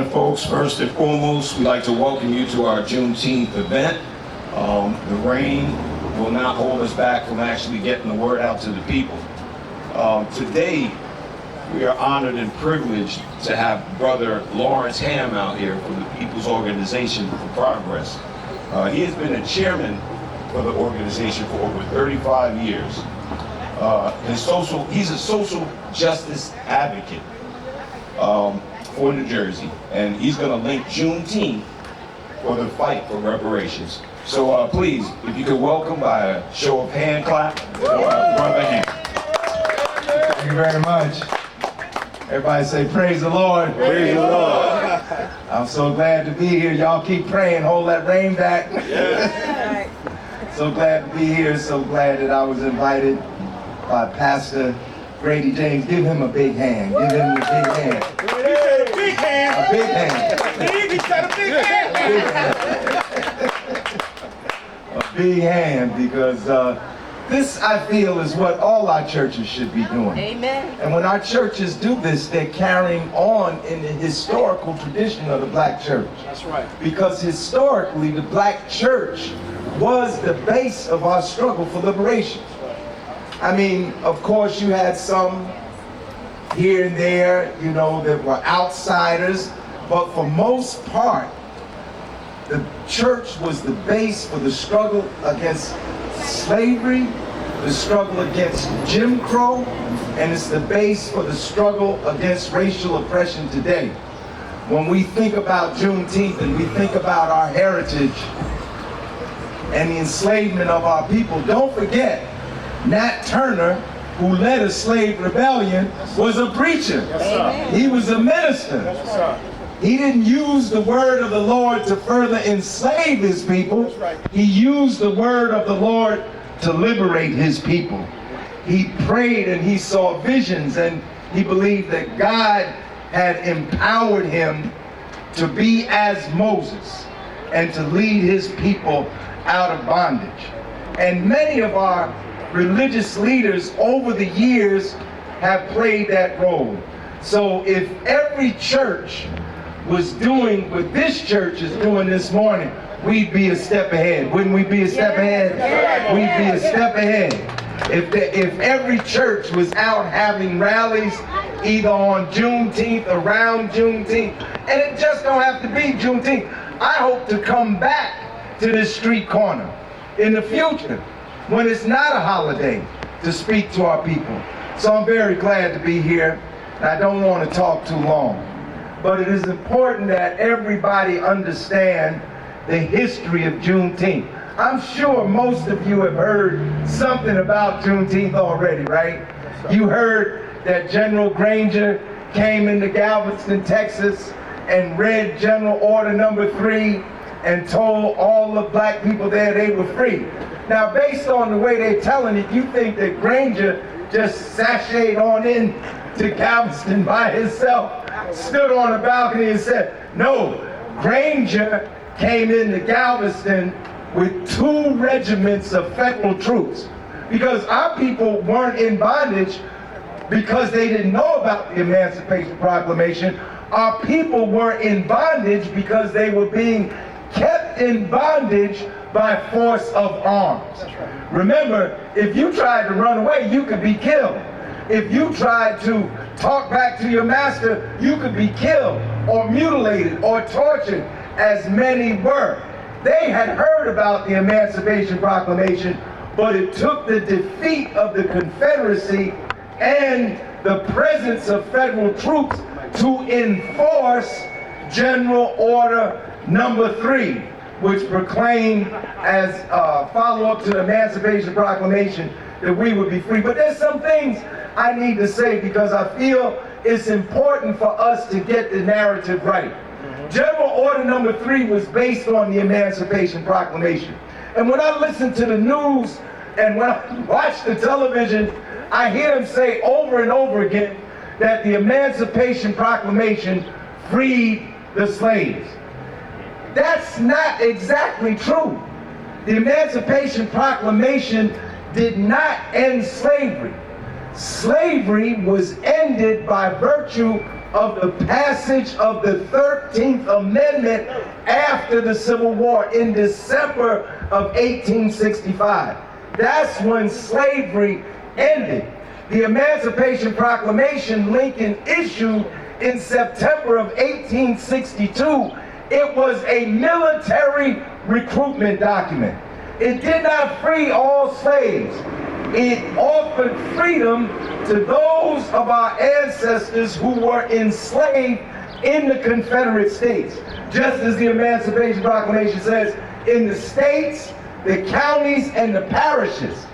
Folks, first and foremost, we'd like to welcome you to our Juneteenth event. The rain will not hold us back from actually getting the word out to the people. Today, we are honored and privileged to have Brother Lawrence Hamm out here from the People's Organization for Progress. He has been a chairman for the organization for over 35 years. He's a social justice advocate for New Jersey, and he's going to link Juneteenth for the fight for reparations. So please, if you could welcome by a show of hand clap, Brother Hamm. Thank you very much. Everybody say, praise the Lord. Praise the Lord. I'm so glad to be here. Y'all keep praying, hold that rain back. Yes. So glad to be here. So glad that I was invited by Pastor Grady James. Give him a big hand. Give him a big hand. A big hand. A big hand. He said a big hand. A big hand, because this, I feel, is what all our churches should be doing. Amen. And when our churches do this, they're carrying on in the historical tradition of the black church. That's right. Because historically, the black church was the base of our struggle for liberation. I mean, of course, you had some here and there, you know, that were outsiders, but for most part, the church was the base for the struggle against slavery, the struggle against Jim Crow, and it's the base for the struggle against racial oppression today. When we think about Juneteenth and we think about our heritage and the enslavement of our people, don't forget, Nat Turner, who led a slave rebellion, was a preacher. Yes, He was a minister. That's right. He didn't use the word of the Lord to further enslave his people. That's right. He used the word of the Lord to liberate his people. He prayed and he saw visions, and he believed that God had empowered him to be as Moses and to lead his people out of bondage. And many of our religious leaders over the years have played that role. So if every church was doing what this church is doing this morning, we'd be a step ahead. Wouldn't we be a step ahead? We'd be a step ahead. If every church was out having rallies either on Juneteenth, around Juneteenth, and it just don't have to be Juneteenth. I hope to come back to this street corner in the future when it's not a holiday to speak to our people. So I'm very glad to be here, and I don't want to talk too long. But it is important that everybody understand the history of Juneteenth. I'm sure most of you have heard something about Juneteenth already, right? You heard that General Granger came into Galveston, Texas, and read General Order Number 3 and told all the black people there they were free. Now, based on the way they're telling it, you think that Granger just sashayed on in to Galveston by himself, stood on a balcony and said, no, Granger came into Galveston with 2 regiments of federal troops, because our people weren't in bondage because they didn't know about the Emancipation Proclamation. Our people were in bondage because they were being kept in bondage by force of arms. Remember, if you tried to run away, you could be killed. If you tried to talk back to your master, you could be killed or mutilated or tortured, as many were. They had heard about the Emancipation Proclamation, but it took the defeat of the Confederacy and the presence of federal troops to enforce General Order Number 3, which proclaimed as a follow-up to the Emancipation Proclamation that we would be free. But there's some things I need to say because I feel it's important for us to get the narrative right. General Order Number 3 was based on the Emancipation Proclamation. And when I listen to the news and when I watch the television, I hear them say over and over again that the Emancipation Proclamation freed the slaves. That's not exactly true. The Emancipation Proclamation did not end slavery. Slavery was ended by virtue of the passage of the 13th Amendment after the Civil War in December of 1865. That's when slavery ended. The Emancipation Proclamation Lincoln issued in September of 1862, it was a military recruitment document. It did not free all slaves. It offered freedom to those of our ancestors who were enslaved in the Confederate States. Just as the Emancipation Proclamation says, in the states, the counties, and the parishes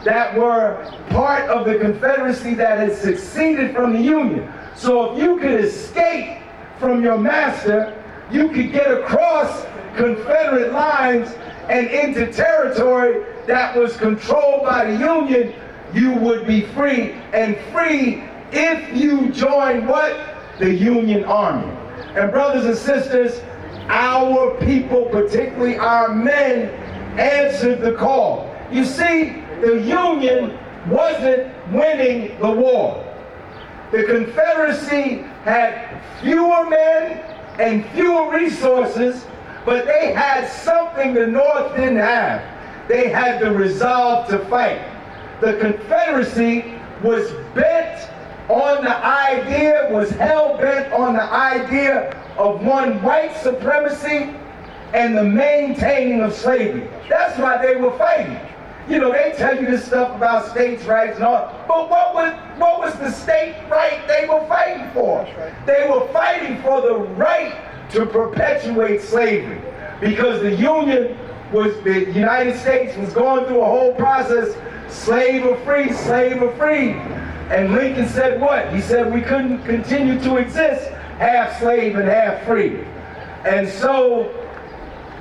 that were part of the Confederacy that had seceded from the Union. So if you could escape from your master, you could get across Confederate lines and into territory that was controlled by the Union, you would be free, and free if you joined what? The Union Army. And brothers and sisters, our people, particularly our men, answered the call. You see, the Union wasn't winning the war. The Confederacy had fewer men and fewer resources, but they had something the North didn't have. They had the resolve to fight. The Confederacy was bent on the idea, was hell-bent on the idea of one, white supremacy and the maintaining of slavery. That's why they were fighting. You know, they tell you this stuff about states' rights and all, but what was the state right they were fighting for? They were fighting for the right to perpetuate slavery, because the Union the United States was going through a whole process, slave or free, slave or free. And Lincoln said what? He said we couldn't continue to exist half slave and half free. And so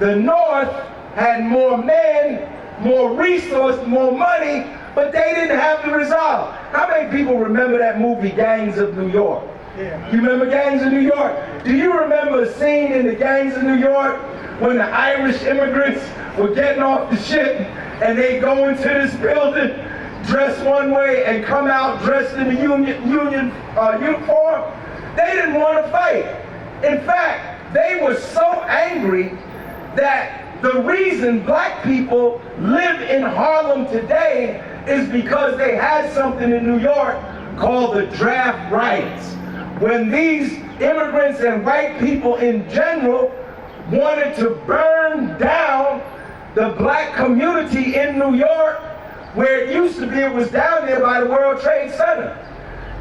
the North had more men, more resources, more money, but they didn't have the resolve. How many people remember that movie, Gangs of New York? Yeah. You remember Gangs of New York? Do you remember a scene in the Gangs of New York when the Irish immigrants were getting off the ship and they go into this building dressed one way and come out dressed in the union uniform? They didn't want to fight. In fact, they were so angry that the reason black people live in Harlem today is because they had something in New York called the draft riots. When these immigrants and white people in general wanted to burn down the black community in New York, where it used to be, it was down there by the World Trade Center.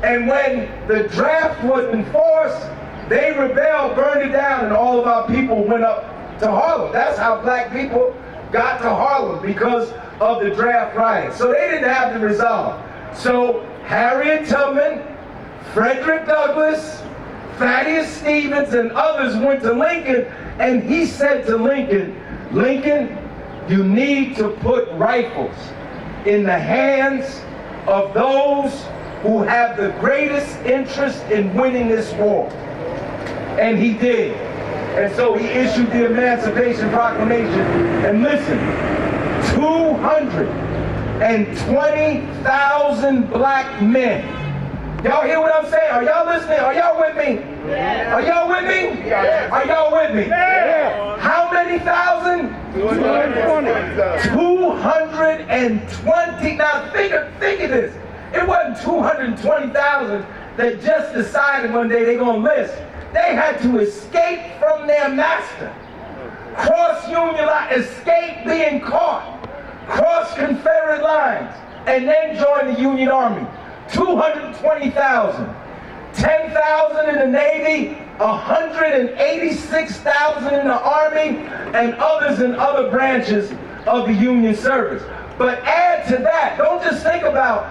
And when the draft was enforced, they rebelled, burned it down, and all of our people went up to Harlem. That's how black people got to Harlem, because of the draft riots. So they didn't have the resolve. So Harriet Tubman, Frederick Douglass, Thaddeus Stevens, and others went to Lincoln, and he said to Lincoln, Lincoln, you need to put rifles in the hands of those who have the greatest interest in winning this war. And he did. And so he issued the Emancipation Proclamation. And listen, 220,000 black men. Y'all hear what I'm saying? Are y'all listening? Are y'all with me? Yeah. Are y'all with me? Yeah. Are y'all with me? Yeah. How many thousand? 220. Now think of this. It wasn't 220,000 that just decided one day they're going to enlist. They had to escape from their master, cross Union lines, escape being caught, cross Confederate lines, and then join the Union Army. 220,000. 10,000 in the Navy, 186,000 in the Army, and others in other branches of the Union service. But add to that, don't just think about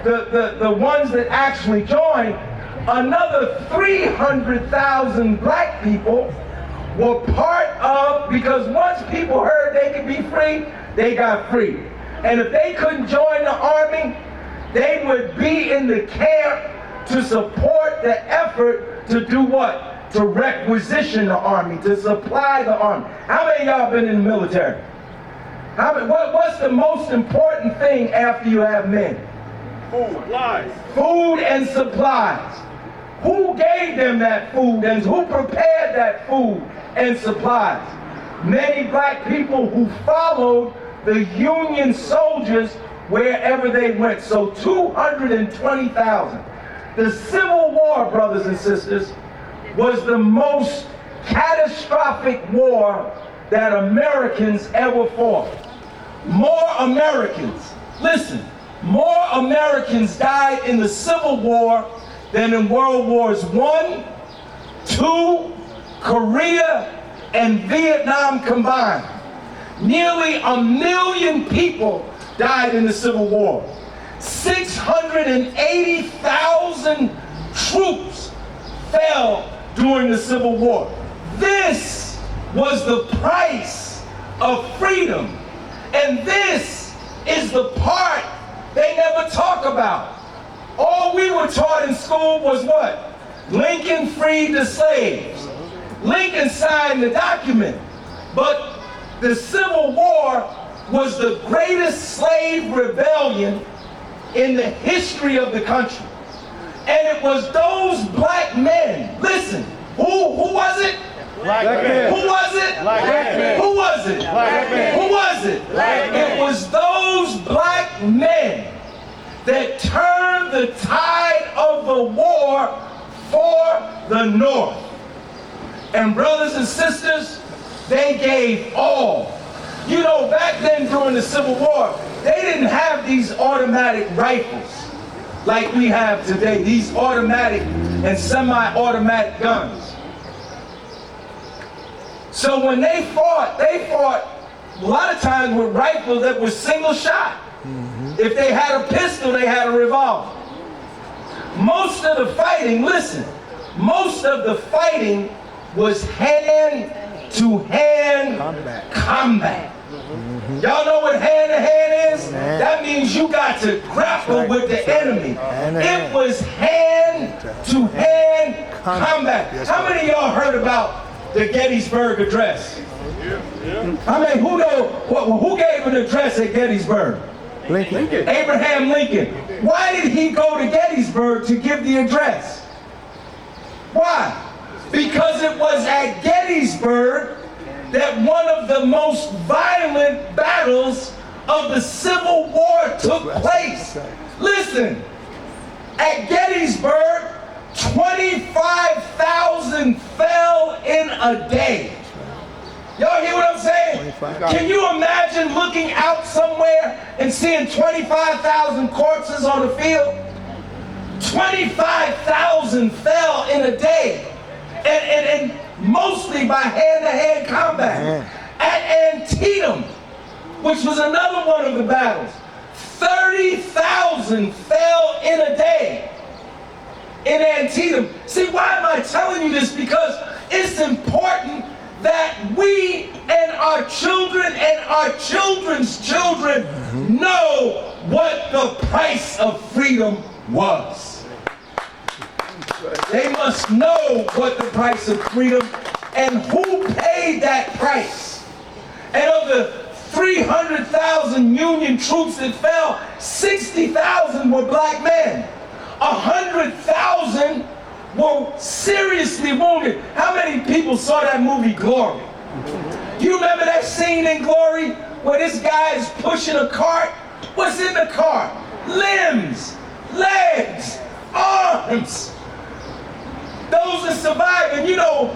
the ones that actually joined. Another 300,000 black people were part of, because once people heard they could be free, they got free. And if they couldn't join the Army, they would be in the camp to support the effort to do what? To requisition the Army, to supply the Army. How many of y'all been in the military? What's the most important thing after you have men? Food, supplies. Food and supplies. Who gave them that food and who prepared that food and supplies? Many black people who followed the Union soldiers wherever they went. So 220,000. The Civil War, brothers and sisters, was the most catastrophic war that Americans ever fought. More Americans, listen, more Americans died in the Civil War than in World Wars I, II, Korea, and Vietnam combined. Nearly 1 million people died in the Civil War. 680,000 troops fell during the Civil War. This was the price of freedom. And this is the part they never talk about. All we were taught in school was what? Lincoln freed the slaves. Lincoln signed the document. But the Civil War was the greatest slave rebellion in the history of the country. And it was those black men, listen, who was it? Black men. Who was it? Black men. Who was it? Black men. Who was it? Black men. It was those black men that turned the tide of the war for the North. And brothers and sisters, they gave all. You know, back then during the Civil War, they didn't have these automatic rifles like we have today, these automatic and semi-automatic guns. So when they fought a lot of times with rifles that were single shot. If they had a pistol, they had a revolver. Most of the fighting, listen, most of the fighting was hand-to-hand combat. Y'all know what hand-to-hand is? That means you got to grapple with the enemy. It was hand-to-hand combat. How many of y'all heard about the Gettysburg Address? I mean, who gave an address at Gettysburg? Lincoln. Abraham Lincoln. Why did he go to Gettysburg to give the address? Why? Because it was at Gettysburg that one of the most violent battles of the Civil War took place. Listen, at Gettysburg, 25,000 fell in a day. Y'all hear what I'm saying? Can you imagine looking out somewhere and seeing 25,000 corpses on the field? 25,000 fell in a day, and mostly by hand-to-hand combat. At Antietam, which was another one of the battles, 30,000 fell in a day in Antietam. See, why am I telling you this? Because it's important that we and our children and our children's children know what the price of freedom was. They must know what the price of freedom and who paid that price. And of the 300,000 Union troops that fell, 60,000 were black men. 100,000 were seriously wounded. How many people saw that movie Glory? You remember that scene in Glory where this guy is pushing a cart? What's in the cart? Limbs, legs, arms. Those that survived. And you know,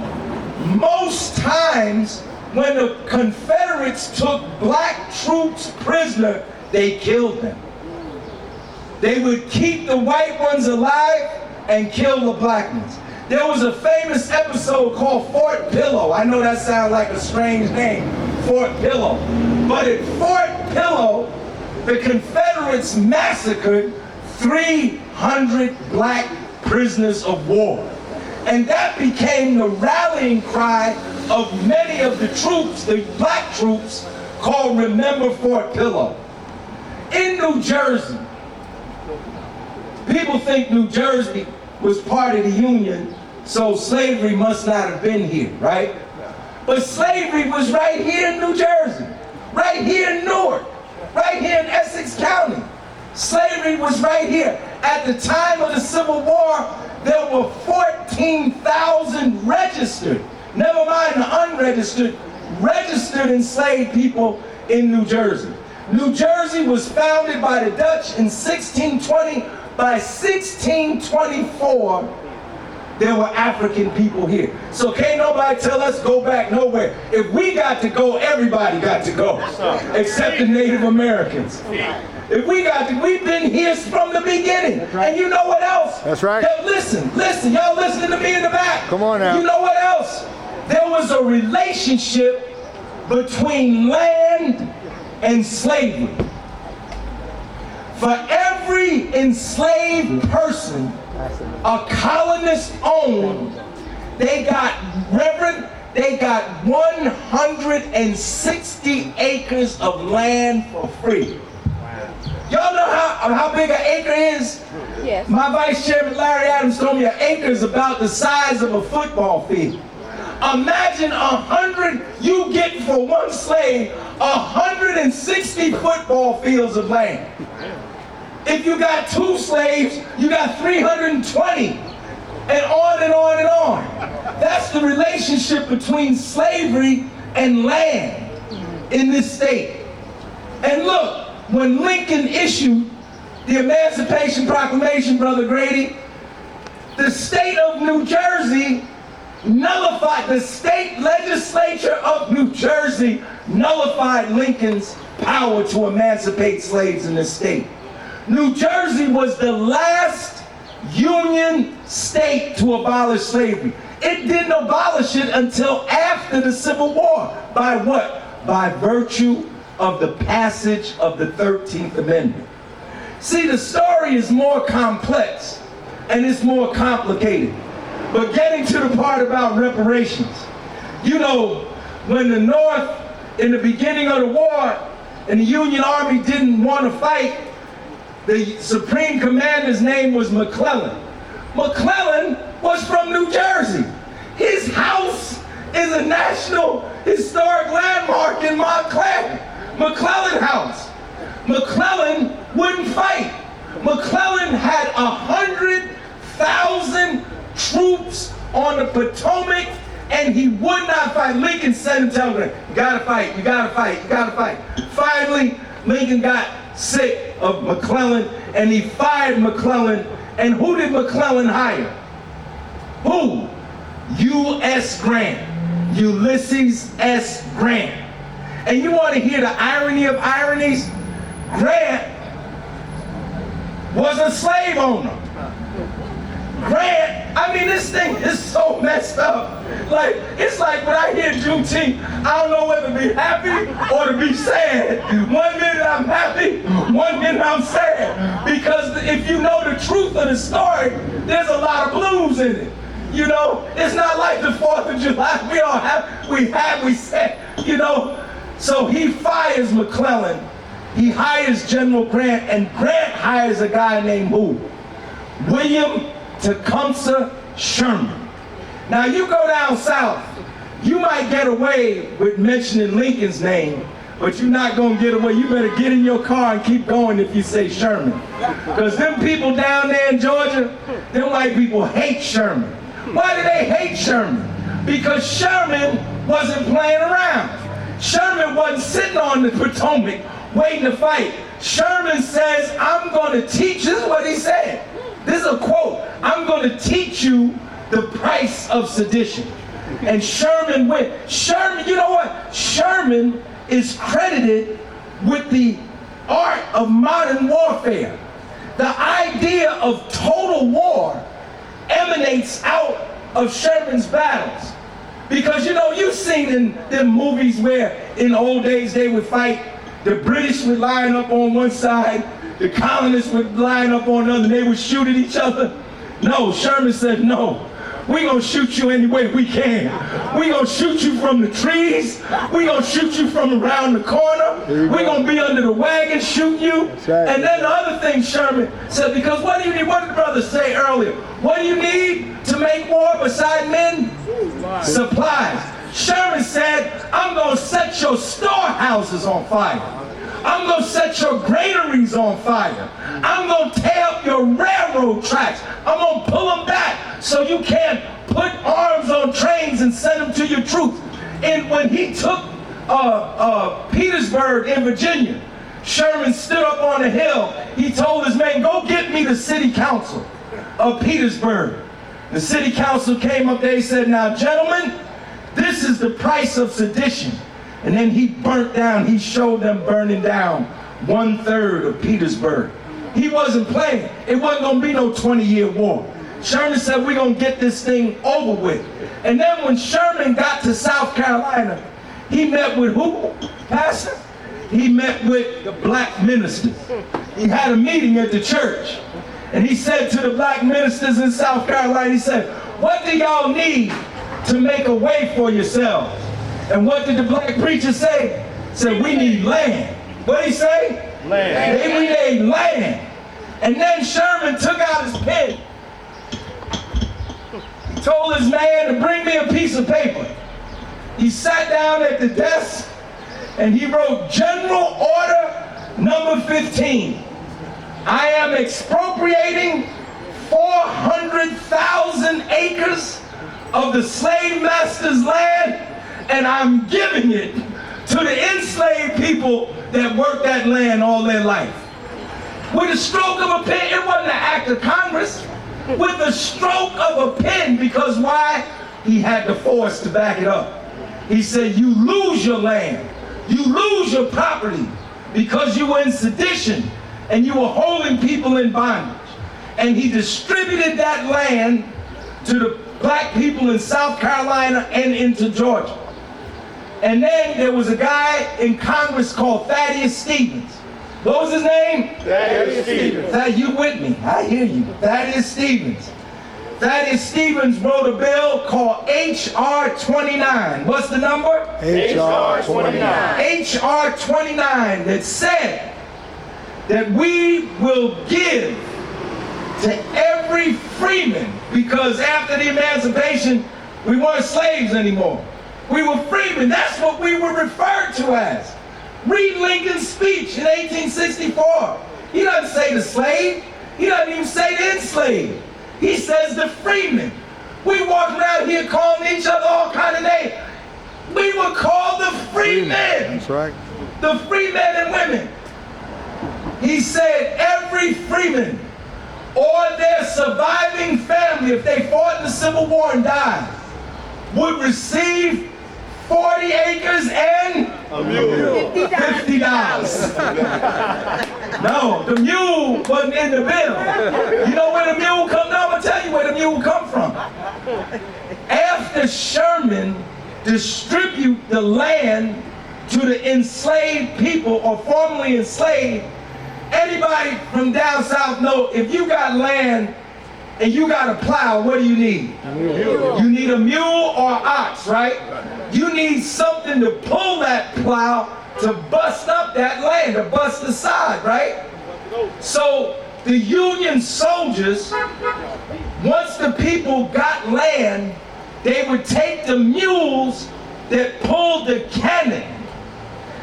most times when the Confederates took black troops prisoner, they killed them. They would keep the white ones alive and kill the black ones. There was a famous episode called Fort Pillow. I know that sounds like a strange name, Fort Pillow. But at Fort Pillow, the Confederates massacred 300 black prisoners of war. And that became the rallying cry of many of the troops, the black troops, called Remember Fort Pillow. In New Jersey, people think New Jersey was part of the Union, so slavery must not have been here, right? But slavery was right here in New Jersey, right here in Newark, right here in Essex County. Slavery was right here. At the time of the Civil War, there were 14,000 registered, never mind the unregistered, registered enslaved people in New Jersey. New Jersey was founded by the Dutch in 1620. By 1624, there were African people here. So can't nobody tell us go back nowhere. If we got to go, everybody got to go, except the Native Americans. If we got to, we've been here from the beginning. And you know what else? That's right. Listen, y'all listening to me in the back. Come on now. You know what else? There was a relationship between land and slavery. For every enslaved person a colonist owned, they got 160 acres of land for free. Y'all know how big an acre is? Yes. My Vice Chairman Larry Adams told me an acre is about the size of a football field. Imagine 100, you get for one slave 160 football fields of land. If you got 2 slaves, you got 320, and on and on and on. That's the relationship between slavery and land in this state. And look, when Lincoln issued the Emancipation Proclamation, Brother Grady, the state of New Jersey nullified, the state legislature of New Jersey nullified Lincoln's power to emancipate slaves in the state. New Jersey was the last Union state to abolish slavery. It didn't abolish it until after the Civil War. By what? By virtue of the passage of the 13th Amendment. See, the story is more complex and it's more complicated. But getting to the part about reparations, you know, when the North, in the beginning of the war, and the Union Army didn't want to fight, the Supreme Commander's name was McClellan. McClellan was from New Jersey. His house is a National Historic Landmark in Montclair. McClellan House. McClellan wouldn't fight. McClellan had 100,000 troops on the Potomac, and he would not fight. Lincoln sent him telegram, you gotta fight, you gotta fight, you gotta fight. Finally, Lincoln got sick of McClellan, and he fired McClellan. And who did McClellan hire? Who? U.S. Grant. Ulysses S. Grant. And you want to hear the irony of ironies? Grant was a slave owner. Grant, I mean, this thing is so messed up. Like, it's like when I hear Juneteenth, I don't know whether to be happy or to be sad. 1 minute I'm happy, 1 minute I'm sad. Because if you know the truth of the story, there's a lot of blues in it. You know, it's not like the 4th of July. We all have, we said, you know. So he fires McClellan. He hires General Grant, and Grant hires a guy named who? William Tecumseh Sherman. Now you go down south, you might get away with mentioning Lincoln's name, but you're not gonna get away. You better get in your car and keep going if you say Sherman. Because them people down there in Georgia, them white people hate Sherman. Why do they hate Sherman? Because Sherman wasn't playing around. Sherman wasn't sitting on the Potomac waiting to fight. Sherman says, I'm gonna teach, this is what he said. This is a quote. I'm going to teach you the price of sedition. And Sherman went. Sherman, you know what? Sherman is credited with the art of modern warfare. The idea of total war emanates out of Sherman's battles. Because, you know, you've seen in them movies where in the old days they would fight, the British would line up on one side, the colonists would line up on the other, and they would shoot at each other. No, Sherman said, no, we're going to shoot you any way we can. We're going to shoot you from the trees. We're going to shoot you from around the corner. We're going to be under the wagon shooting you. Right. And then the other thing Sherman said, because what do you need, what did the brother say earlier? What do you need to make war beside men? Supplies. Sherman said, I'm going to set your storehouses on fire. I'm going to set your granaries on fire. I'm going to tear up your railroad tracks. I'm going to pull them back so you can't put arms on trains and send them to your troops. And when he took Petersburg in Virginia, Sherman stood up on a hill. He told his men, go get me the city council of Petersburg. The city council came up there. He said, now, gentlemen, this is the price of sedition. And then he burnt down, he showed them burning down 1/3 of Petersburg. He wasn't playing. It wasn't going to be no 20-year war. Sherman said, we're going to get this thing over with. And then when Sherman got to South Carolina, he met with who, Pastor? He met with the black ministers. He had a meeting at the church. And he said to the black ministers in South Carolina, he said, what do y'all need to make a way for yourselves? And what did the black preacher say? He said, we need land. What did he say? Land. We need land. And then Sherman took out his pen. He told his man to bring me a piece of paper. He sat down at the desk and he wrote General Order number 15. I am expropriating 400,000 acres of the slave master's land, and I'm giving it to the enslaved people that worked that land all their life. With a stroke of a pen, it wasn't an act of Congress. With a stroke of a pen, because why? He had the force to back it up. He said, you lose your land, you lose your property because you were in sedition and you were holding people in bondage. And he distributed that land to the black people in South Carolina and into Georgia. And then there was a guy in Congress called Thaddeus Stevens. What was his name? Thaddeus Stevens. You with me? I hear you. Thaddeus Stevens. Thaddeus Stevens wrote a bill called H.R. 29. What's the number? H.R. 29. H.R. 29 that said that we will give to every freeman, because after the emancipation, we weren't slaves anymore. We were freemen. That's what we were referred to as. Read Lincoln's speech in 1864. He doesn't say the slave. He doesn't even say the enslaved. He says the freemen. We walk around here calling each other all kind of names. We were called the freemen. That's right. The free men and women. He said every freeman or their surviving family, if they fought in the Civil War and died, would receive 40 acres and A mule. $50. No, the mule wasn't in the bill. You know where the mule come from? I'm gonna tell you where the mule come from. After Sherman distribute the land to the enslaved people or formerly enslaved, anybody from down south know if you got land and you got a plow, what do you need? You need a mule or ox, right? You need something to pull that plow to bust up that land, to bust the side, right? So the Union soldiers, once the people got land, they would take the mules that pulled the cannon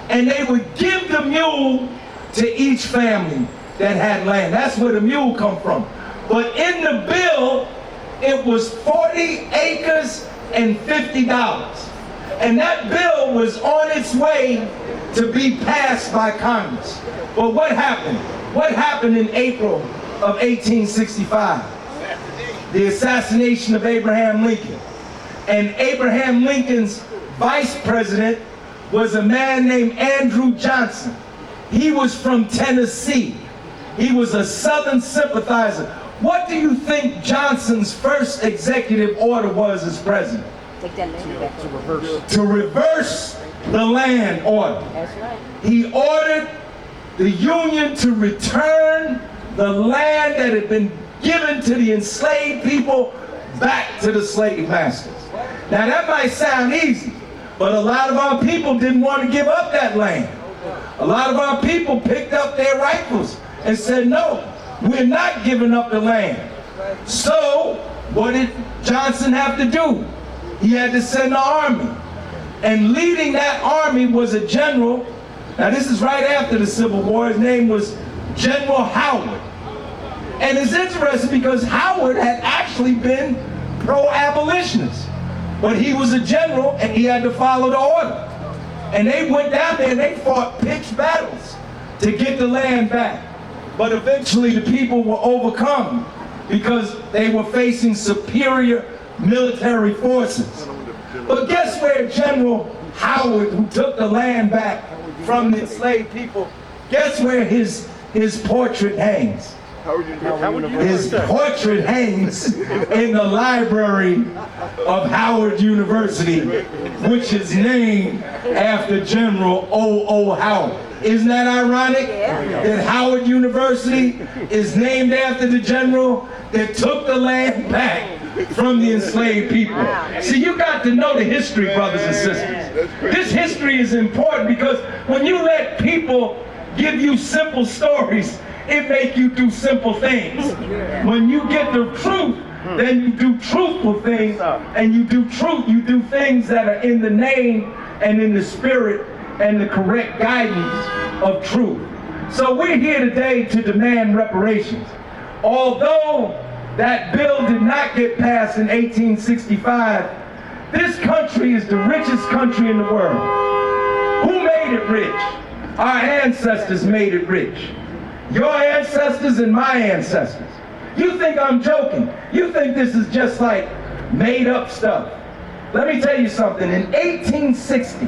and they would give the mule to each family that had land. That's where the mule come from. But in the bill, it was 40 acres and $50. And that bill was on its way to be passed by Congress. But what happened? What happened in April of 1865? The assassination of Abraham Lincoln. And Abraham Lincoln's vice president was a man named Andrew Johnson. He was from Tennessee. He was a Southern sympathizer. What do you think Johnson's first executive order was as president? Take that land back. To reverse the land order. That's right. He ordered the Union to return the land that had been given to the enslaved people back to the slave masters. Now that might sound easy, but a lot of our people didn't want to give up that land. A lot of our people picked up their rifles and said, no, we're not giving up the land. So what did Johnson have to do? He had to send an army. And leading that army was a general Now this is right after the Civil War. His name was General Howard. And it's interesting because Howard had actually been pro-abolitionist. But he was a general and he had to follow the order. And they went down there and they fought pitched battles to get the land back. But eventually the people were overcome because they were facing superior military forces. But guess where General Howard, who took the land back from the enslaved people, guess where his portrait hangs? His portrait hangs in the library of Howard University, which is named after General O.O. Howard. Isn't that ironic? That Howard University is named after the general that took the land back from the enslaved people. See, you got to know the history, brothers and sisters. This history is important because when you let people give you simple stories, it make you do simple things. When you get the truth, then you do truthful things, and you do things that are in the name and in the spirit and the correct guidance of truth. So we're here today to demand reparations. Although that bill did not get passed in 1865, this country is the richest country in the world. Who made it rich? Our ancestors made it rich. Your ancestors and my ancestors. You think I'm joking. You think this is just like made up stuff. Let me tell you something. In 1860,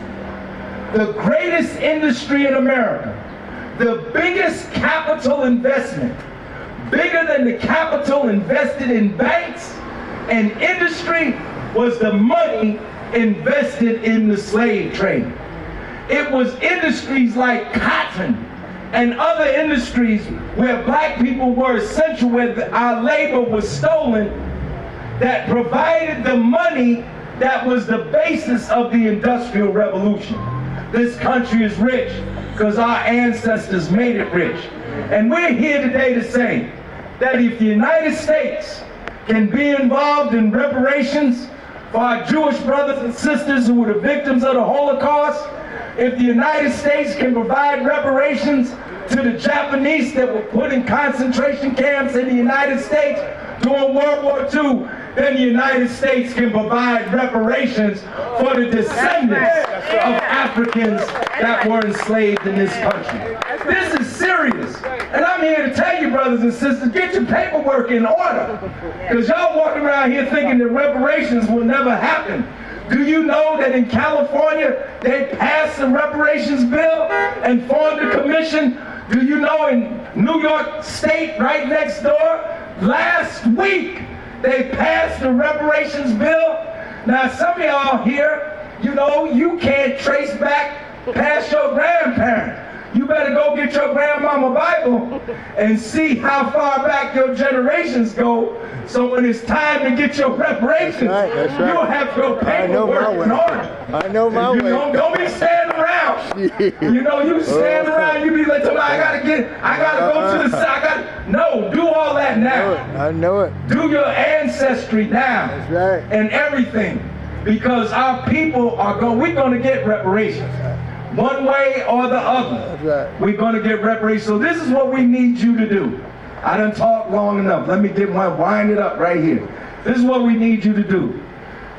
the greatest industry in America, the biggest capital investment, bigger than the capital invested in banks and industry, was the money invested in the slave trade. It was industries like cotton and other industries where black people were essential, where our labor was stolen, that provided the money that was the basis of the Industrial Revolution. This country is rich because our ancestors made it rich. And we're here today to say that if the United States can be involved in reparations for our Jewish brothers and sisters who were the victims of the Holocaust, if the United States can provide reparations to the Japanese that were put in concentration camps in the United States during World War II, then the United States can provide reparations for the descendants of Africans that were enslaved in this country. This is serious. And I'm here to tell you, brothers and sisters, get your paperwork in order. Because y'all walking around here thinking that reparations will never happen. Do you know that in California, they passed a reparations bill and formed a commission? Do you know in New York State, right next door, last week, they passed a reparations bill? Now, some of y'all here, you know, you can't trace back past your grandparent. You better go get your grandmama Bible and see how far back your generations go. So when it's time to get your reparations, you'll have your paperwork in order. I know my way. Don't be standing around. You know, you stand around, you be like, I gotta go to the side. No, do all that now. I know it. Do your ancestry now. That's right. And everything. Because our people we're gonna get reparations. One way or the other. That's right. We're gonna get reparations. So this is what we need you to do. I done talked long enough. Let me wind it up right here. This is what we need you to do.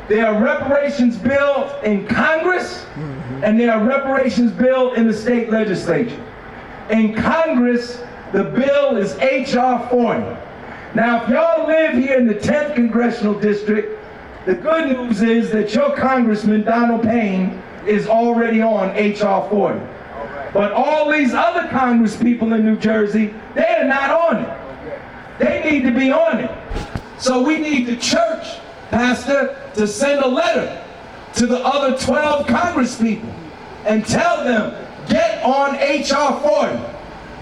There are reparations bills in Congress, and there are reparations bills in the state legislature. In Congress, the bill is H.R. 40. Now, if y'all live here in the 10th Congressional District, the good news is that your Congressman, Donald Payne, is already on H.R. 40. But all these other Congress people in New Jersey, they're not on it. They need to be on it. So we need the church, Pastor, to send a letter to the other 12 Congress people and tell them, get on H.R. 40,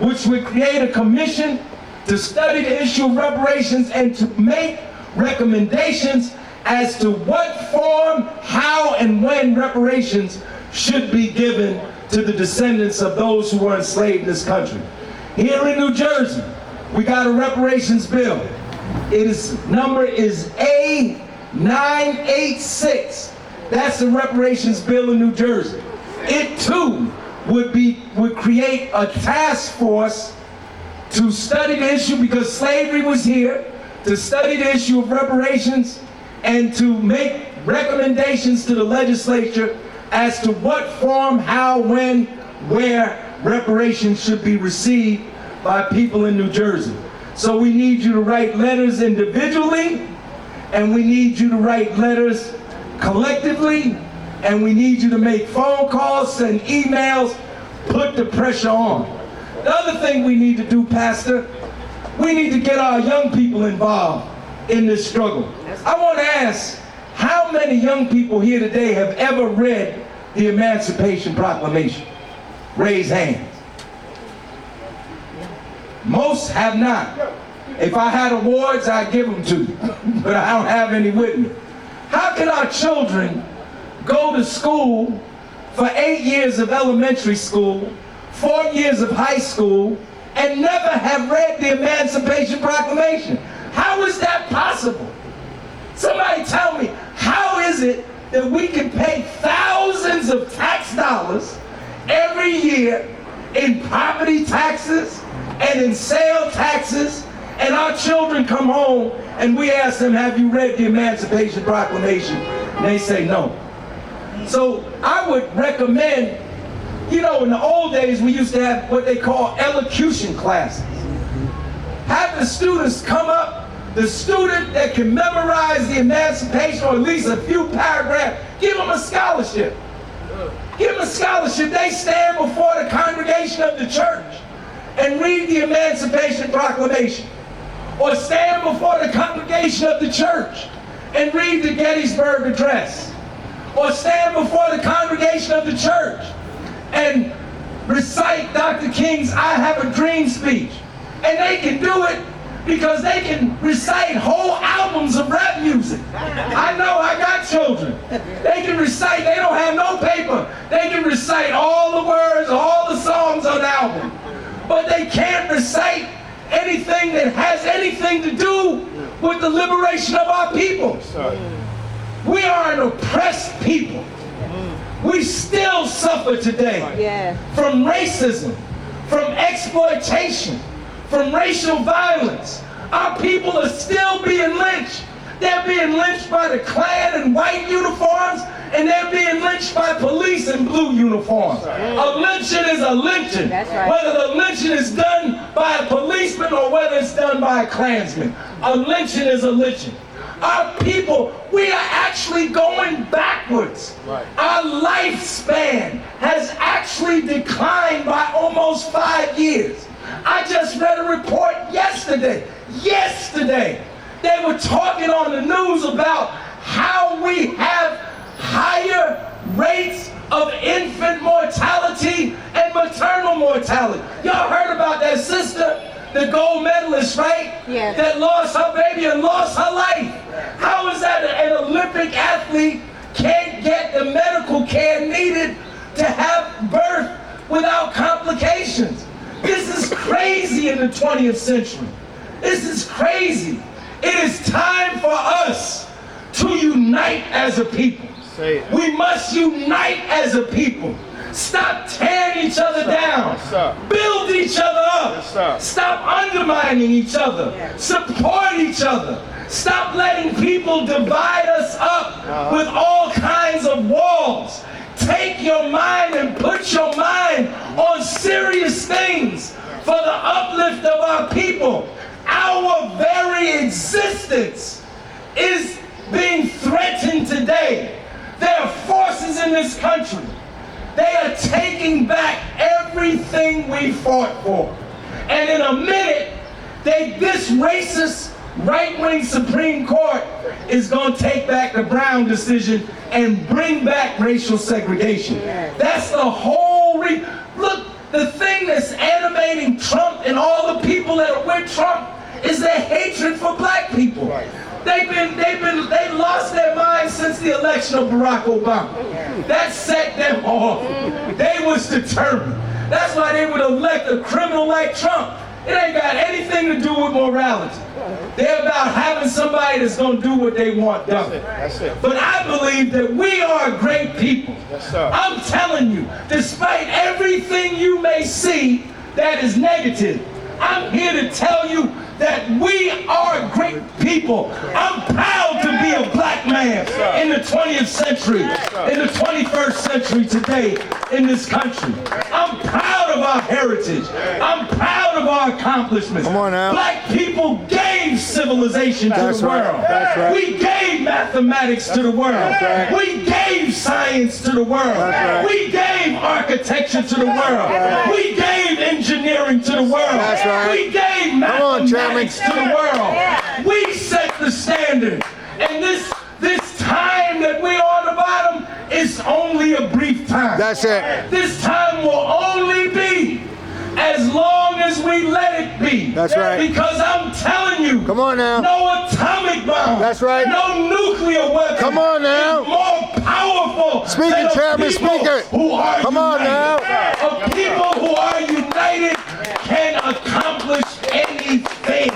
which would create a commission to study the issue of reparations and to make recommendations as to what form, how, and when reparations should be given to the descendants of those who were enslaved in this country. Here in New Jersey, we got a reparations bill. Number is A986. That's the reparations bill in New Jersey. It too would create a task force to study the issue, because slavery was here, to study the issue of reparations and to make recommendations to the legislature as to what form, how, when, where reparations should be received by people in New Jersey. So we need you to write letters individually, and we need you to write letters collectively, and we need you to make phone calls, send emails, put the pressure on. The other thing we need to do, Pastor, we need to get our young people involved in this struggle. I want to ask, how many young people here today have ever read the Emancipation Proclamation? Raise hands. Most have not. If I had awards, I'd give them to you, but I don't have any with me. How can our children go to school for 8 years of elementary school, 4 years of high school, and never have read the Emancipation Proclamation? How is that possible? Somebody tell me, how is it that we can pay thousands of tax dollars every year in property taxes and in sale taxes, and our children come home and we ask them, have you read the Emancipation Proclamation? And they say no. So I would recommend, you know, in the old days we used to have what they call elocution classes. Have the students come up, the student that can memorize the Emancipation, or at least a few paragraphs, give them a scholarship. Give them a scholarship. They stand before the congregation of the church and read the Emancipation Proclamation. Or stand before the congregation of the church and read the Gettysburg Address. Or stand before the congregation of the church and recite Dr. King's I Have a Dream speech. And they can do it because they can recite whole albums of rap music. I know, I got children. They can recite, they don't have no paper. They can recite all the words, all the songs on the album. But they can't recite anything that has anything to do with the liberation of our people. We are an oppressed people. We still suffer today from racism, from exploitation, from racial violence. Our people are still being lynched. They're being lynched by the Klan in white uniforms, and they're being lynched by police in blue uniforms. A lynching is a lynching. Whether the lynching is done by a policeman or whether it's done by a Klansman. A lynching is a lynching. Our people, we are actually going backwards. Our lifespan has actually declined by almost 5 years. I just read a report yesterday. They were talking on the news about how we have higher rates of infant mortality and maternal mortality. Y'all heard about that sister, the gold medalist, right? Yes. That lost her baby and lost her life. How is that an Olympic athlete can't get the medical care needed to have birth without complications? This is crazy in the 20th century. This is crazy. It is time for us to unite as a people. We must unite as a people. Stop tearing each other down. Build each other up. Stop undermining each other. Support each other. Stop letting people divide us up with all kinds of walls. Take your mind and put your mind on serious things for the uplift of our people. Our very existence is being threatened today. There are forces in this country. They are taking back everything we fought for. And in a minute, this racist right-wing Supreme Court is going to take back the Brown decision and bring back racial segregation. That's the whole look, the thing that's animating Trump and all the people that are with Trump is their hatred for black people. They lost their minds since the election of Barack Obama. That set them off. They was determined. That's why they would elect a criminal like Trump. It ain't got anything to do with morality. They're about having somebody that's going to do what they want done. That's it. But I believe that we are a great people. Yes, sir. I'm telling you, despite everything you may see that is negative, I'm here to tell you that we are great people. I'm proud to be a black man in the 20th century, in the 21st century today in this country. I'm proud of our heritage. I'm proud of our accomplishments. Come on now. Black people gave civilization to That's the right. world. That's right. We gave mathematics to the world. That's right. We gave science to the world. That's right. We gave architecture to the world. We gave engineering to the world. That's right. We gave Come on, mathematics to the world. We set the standard. And this time that we're on the bottom is only a brief time. That's it. This time will only be as long as we let it be. That's right. Because I'm telling you, Come on now. no atomic bomb. That's right. No nuclear weapon. Come on now. Is more powerful. Speak than it, a Chairman, people speak it. Who are Come on united. now. A people who are united can accomplish anything.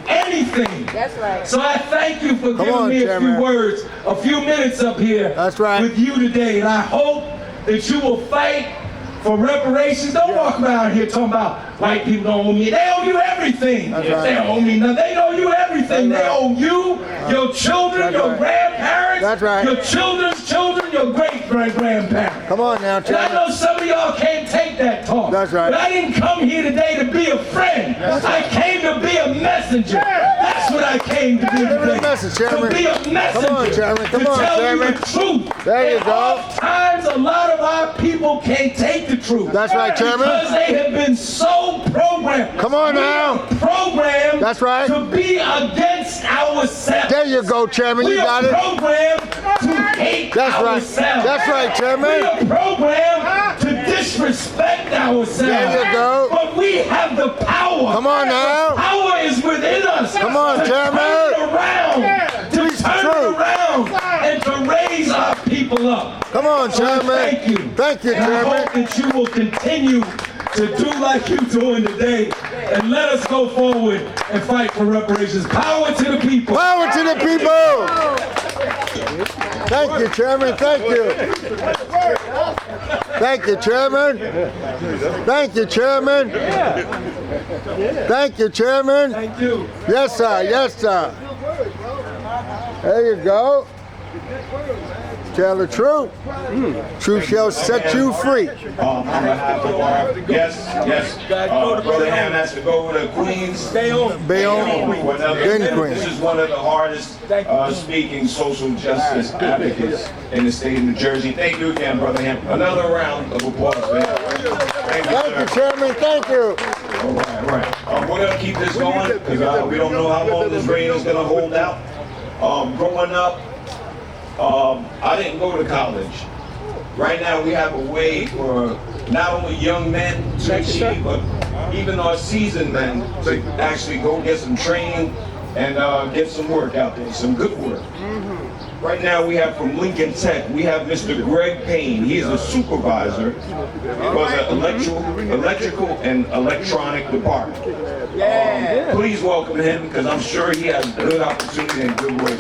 Anything. That's right. So I thank you for giving on, me a Chairman. few words, a few minutes up here That's right. with you today. And I hope that you will fight for reparations. Don't walk around here talking about white people don't owe me. They owe you everything. That's right. They don't owe me nothing. They owe you everything. That's They right. owe you, your children, That's your right. grandparents, That's right. your children's children, your great-great-grandparents. Come on now, And I Chairman. know some of y'all can't take that talk. That's right. But I didn't come here today to be a friend. I came to be a messenger. That's what I came to do Give me today. the message, Chairman. To be a messenger. Come on, Chairman. Come to on, tell Chairman. you the truth. There you And go. oftentimes, a lot of our people can't take the truth. That's right, Chairman. Because they have been so programmed. Come on We now. are programmed. That's right. To be against ourselves. There you go, Chairman. We You got are it. programmed to hate That's right. ourselves. That's right, Chairman. We are programmed to disrespect ourselves. There you go. But we have the power. Come on now. The power is within us. Come on, to Chairman. Turn it around. To Preach the turn truth. it around and to raise our people up. Come on, So I Chairman. thank you. Thank you, And I Chairman. hope that you will continue to do like you're doing today and let us go forward and fight for reparations. Power to the people. Power to the people. Thank you, Chairman. Thank you. Thank you, Chairman. Thank you, Chairman. Thank you, Chairman. Thank you. Yes, sir. Yes, sir. There you go. Tell the truth. Truth shall set you free. On behalf of our guests, Brother Hamm has to go to Queens. Bayonne. Then Queens. This is one of the hardest speaking social justice advocates in the state of New Jersey. Thank you again, Brother Hamm. Another round of applause, man. Thank you, Thank you, sir. Chairman. Thank you. All right. We're going to keep this going because we don't know how long this rain is going to hold out. Growing up, I didn't go to college. Right now we have a way for not only young men to achieve, but even our seasoned men to actually go get some training and get some work out there, some good work. Right now we have from Lincoln Tech, we have Mr. Greg Payne. He is a supervisor for the electrical and electronic department. Please welcome him because I'm sure he has good opportunity and good work.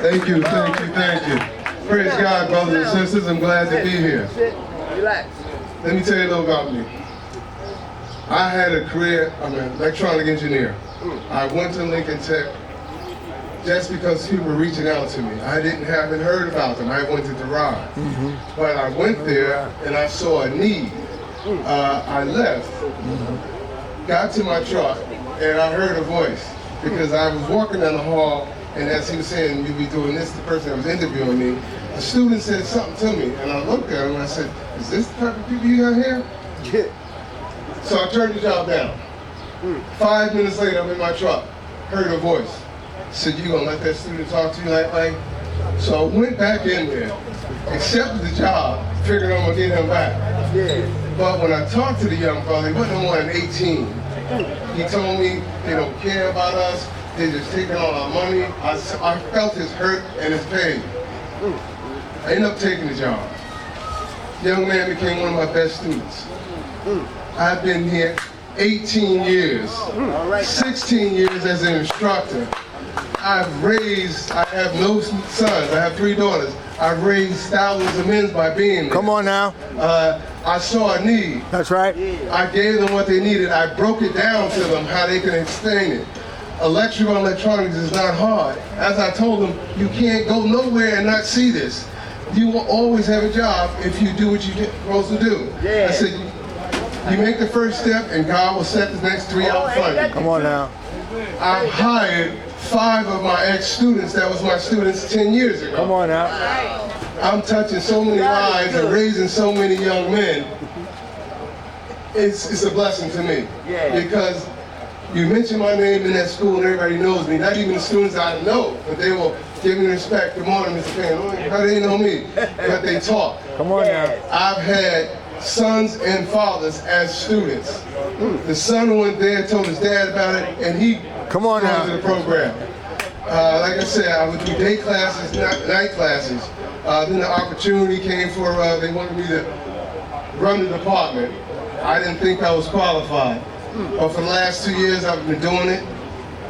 Thank you, thank you, thank you. Praise God, brothers and sisters. I'm glad to be here. Relax. Let me tell you a little about me. I had a career, I'm an electronic engineer. I went to Lincoln Tech just because people were reaching out to me. I haven't heard about them. I went to Derived. But I went there and I saw a need. I left, got to my truck, and I heard a voice because I was walking down the hall. And as he was saying, you'll be doing this, the person that was interviewing me, the student said something to me. And I looked at him and I said, is this the type of people you got here? Yeah. So I turned the job down. 5 minutes later, I'm in my truck, heard a voice. Said, you gonna let that student talk to you like? So I went back in there, accepted the job, figured I'm gonna get him back. Yeah. But when I talked to the young fellow, he wasn't more than 18. He told me they don't care about us. They're just taking all our money. I felt his hurt and his pain. I ended up taking the job. Young man became one of my best students. I've been here 18 years, 16 years as an instructor. I have no sons, I have 3 daughters. I've raised thousands of men by being there. Come on now. I saw a need. That's right. I gave them what they needed. I broke it down to them how they can explain it. Electrical and electronics is not hard. As I told them, you can't go nowhere and not see this. You will always have a job if you do what you're supposed to do. I said, you make the first step and God will set the next 3 out in front of you. Come on now. I've hired 5 of my ex-students that was my students 10 years ago. Come on now. I'm touching so many lives and raising so many young men. It's a blessing to me. Because you mention my name in that school and everybody knows me. Not even the students I know, but they will give me respect. Good morning, Mr. Payne. How do they know me? But they talk. Come on now. I've had sons and fathers as students. The son went there, told his dad about it, and he Come on now. to the program. Like I said, I would do day classes, night classes. Then the opportunity came for, they wanted me to run the department. I didn't think I was qualified. But for the last 2 years, I've been doing it.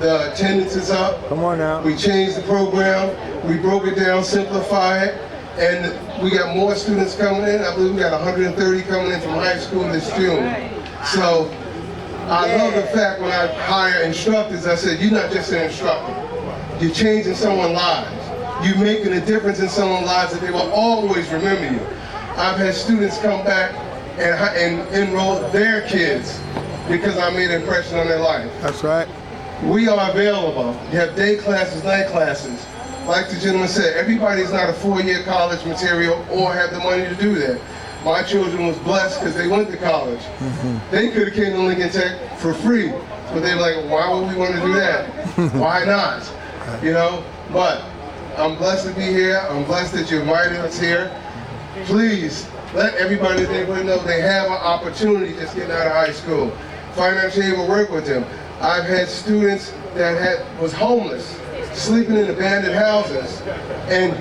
The attendance is up. Come on now. We changed the program. We broke it down, simplified it. And we got more students coming in. I believe we got 130 coming in from high school this June. So I love the fact when I hire instructors, I said, you're not just an instructor. You're changing someone's lives. You're making a difference in someone's lives that they will always remember you. I've had students come back and enroll their kids because I made an impression on their life. That's right. We are available. You have day classes, night classes. Like the gentleman said, everybody's not a 4-year college material or have the money to do that. My children was blessed because they went to college. They could have came to Lincoln Tech for free, but they were like, why would we want to do that? Why not? You know, but I'm blessed to be here. I'm blessed that you invited us here. Please let everybody in the neighborhood know they have an opportunity just getting out of high school. Financial aid will work with them. I've had students that was homeless, sleeping in abandoned houses, and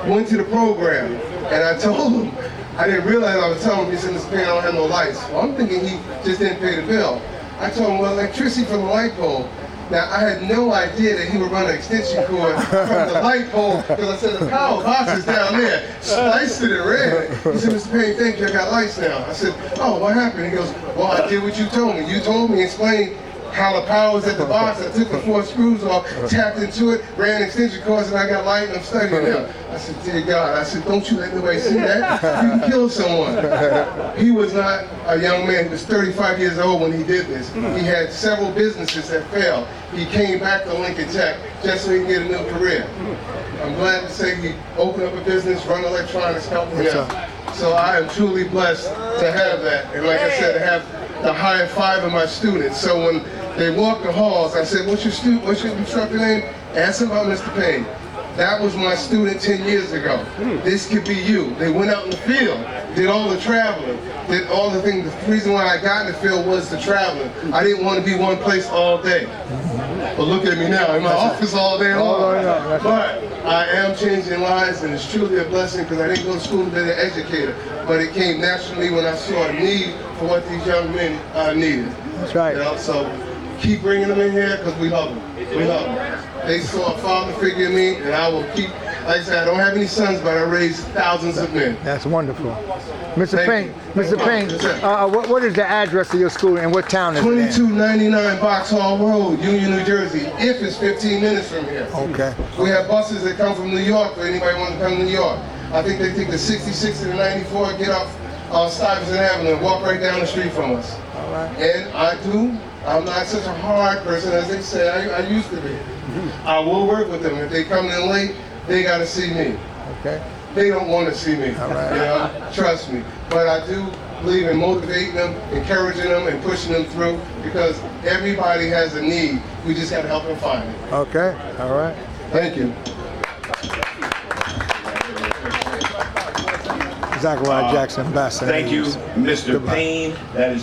went to the program. And I told them, I didn't realize I was telling him, he said, Mr. Payne, I don't have no lights. Well, I'm thinking he just didn't pay the bill. I told him, well, electricity from the light pole. Now, I had no idea that he would run an extension cord from the light pole, because I said, the power box is down there, sliced it in red. He said, Mr. Payne, thank you, I got lights now. I said, oh, what happened? He goes, well, I did what you told me. You told me, explain how the power was at the box. I took the 4 screws off, tapped into it, ran extension cords, and I got light, and I'm studying now. I said, dear God, I said, don't you let nobody see that. You can kill someone. He was not a young man. He was 35 years old when he did this. He had several businesses that failed. He came back to Lincoln Tech just so he could get a new career. I'm glad to say he opened up a business, run electronics, helped me out. So I am truly blessed to have that. And like I said, to have to hire 5 of my students. So when they walk the halls, I said, what's your instructor name? Ask him about Mr. Payne. That was my student 10 years ago. This could be you. They went out in the field, did all the traveling, did all the things. The reason why I got in the field was the traveling. I didn't want to be one place all day. But look at me now, in my office all day long. But I am changing lives, and it's truly a blessing because I didn't go to school to be an educator. But it came naturally when I saw a need for what these young men needed. That's right. You know, so keep bringing them in here because we love them. We love them. They saw a father figure in me, and I will keep, like I said, I don't have any sons, but I raised thousands of men. That's wonderful. Mr. Payne, Thank you. Mr. Payne, what is the address of your school and what town is it in? 2299 Boxhall Road, Union, New Jersey, if it's 15 minutes from here. Okay. We have buses that come from New York for anybody wants to come to New York. I think they take the 66 and the 94, get off Stuyvesant Avenue and walk right down the street from us. All right. And I'm not such a hard person as they say I used to be. I will work with them. If they come in late, they got to see me. Okay. They don't want to see me. All right. You know, trust me. But I do believe in motivating them, encouraging them, and pushing them through because everybody has a need. We just got to help them find it. Okay. All right. Thank you. Zachariah Jackson, BASA. Thank you, Mr. Payne. That is